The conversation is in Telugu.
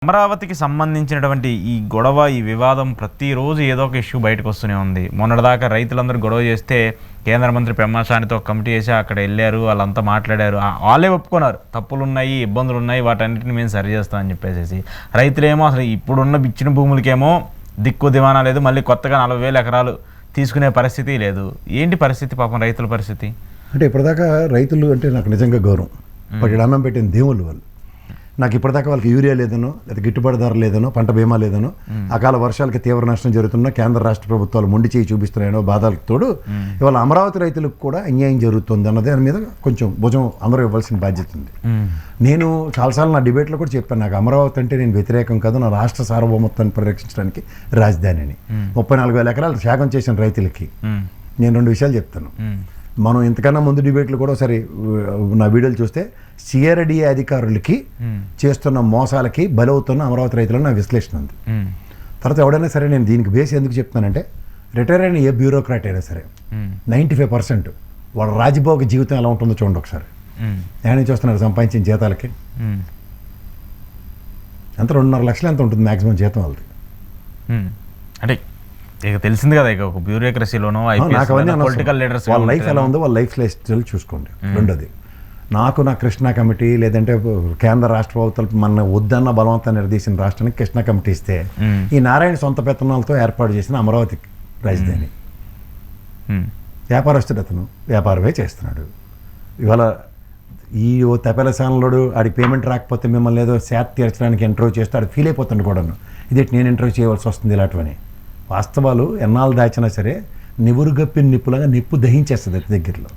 అమరావతికి సంబంధించినటువంటి ఈ గొడవ, ఈ వివాదం ప్రతిరోజు ఏదో ఒక ఇష్యూ బయటకు వస్తూనే ఉంది. మొన్నటిదాకా రైతులందరూ గొడవ చేస్తే కేంద్ర మంత్రి పెమ్మసానితో ఒక కమిటీ వేసి అక్కడ వెళ్ళారు, వాళ్ళంతా మాట్లాడారు. వాళ్ళే ఒప్పుకున్నారు తప్పులు ఉన్నాయి, ఇబ్బందులు ఉన్నాయి, వాటన్నిటిని మేము సరి చేస్తామని చెప్పేసి. రైతులేమో అసలు ఇప్పుడున్న ఇచ్చిన భూములకేమో దిక్కు దివానా లేదు, మళ్ళీ కొత్తగా 40,000 ఎకరాలు తీసుకునే పరిస్థితి లేదు. ఏంటి పరిస్థితి పాపం రైతుల పరిస్థితి? అంటే ఇప్పటిదాకా రైతులు అంటే నాకు నిజంగా గౌరవం. వాటి అన్నం పెట్టిన దేవుళ్ళు వాళ్ళు. నాకు ఇప్పటిదాకా వాళ్ళకి యూరియా లేదనో, లేదా గిట్టుబాటు ధర లేదనో, పంట బీమా లేదనో, అకాల వర్షాలకి తీవ్ర నష్టం జరుగుతున్నా కేంద్ర రాష్ట్ర ప్రభుత్వాలు మొండి చేయి చూపిస్తున్నాయనో బాధలకు తోడు ఇవాళ అమరావతి రైతులకు కూడా అన్యాయం జరుగుతుంది అన్నది దాని మీద కొంచెం భుజం అందరూ ఇవ్వాల్సిన బాధ్యత ఉంది. నేను చాలాసార్లు నా డిబేట్లో కూడా చెప్పాను, నాకు అమరావతి అంటే నేను వ్యతిరేకం కాదు, నా రాష్ట్ర సార్వభౌమత్వాన్ని పరిరక్షించడానికి రాజధాని అని. 34,000 ఎకరాలు త్యాగం చేసిన రైతులకి నేను 2 విషయాలు చెప్తాను. మనం ఇంతకన్నా ముందు డిబేట్లు కూడా ఒకసారి నా వీడియోలు చూస్తే సిఆర్డిఏ అధికారులకి చేస్తున్న మోసాలకి బలవుతున్న అమరావతి రైతులను నా విశ్లేషణ ఉంది. తర్వాత ఎవడైనా సరే నేను దీనికి బేస్ ఎందుకు చెప్తానంటే, రిటైర్ అయిన ఏ బ్యూరోక్రాట్ అయినా సరే 95% వాళ్ళ రాజభోగ జీవితం ఎలా ఉంటుందో చూడండి ఒకసారి. నేను చూస్తున్నారు సంపాదించిన జీతాలకి ఎంత 2.5 లక్షలు ఎంత ఉంటుంది మ్యాక్సిమం జీతం వాళ్ళది. అంటే ఇక తెలిసింది కదా, ఇక ఒక బ్యూరోక్రసీలోనో పొలిటికల్ లీడర్స్ వాళ్ళ లైఫ్ ఎలా ఉందో వాళ్ళ లైఫ్ స్టైల్ చూసుకోండి. రెండోది, నాకు నా కృష్ణా కమిటీ లేదంటే కేంద్ర రాష్ట్ర ప్రభుత్వాలు మన వద్దన్న బలవంతాన్ని నిలదీసిన రాష్ట్రానికి కృష్ణా కమిటీ ఇస్తే ఈ నారాయణ సొంత పెత్తనాలతో ఏర్పాటు చేసిన అమరావతి రాజధాని వ్యాపారస్తుడు, అతను వ్యాపారమే చేస్తున్నాడు. ఇవాళ ఈ ఓ తపెలసానలోడు ఆడి పేమెంట్ రాకపోతే మిమ్మల్ని ఏదో శాత్ తీర్చడానికి ఇంటర్వ్యూ చేస్తే ఆడు ఫీల్ అయిపోతాడు కూడాను, ఇదేంటి నేను ఇంటర్వ్యూ చేయవలసి వస్తుంది ఇలాంటివని. వాస్తవాలు ఎన్నాళ్ళు దాచినా సరే నివురుగప్పిన నిప్పులాగా నిప్పు దహించేస్తుంది అతి దగ్గరలో.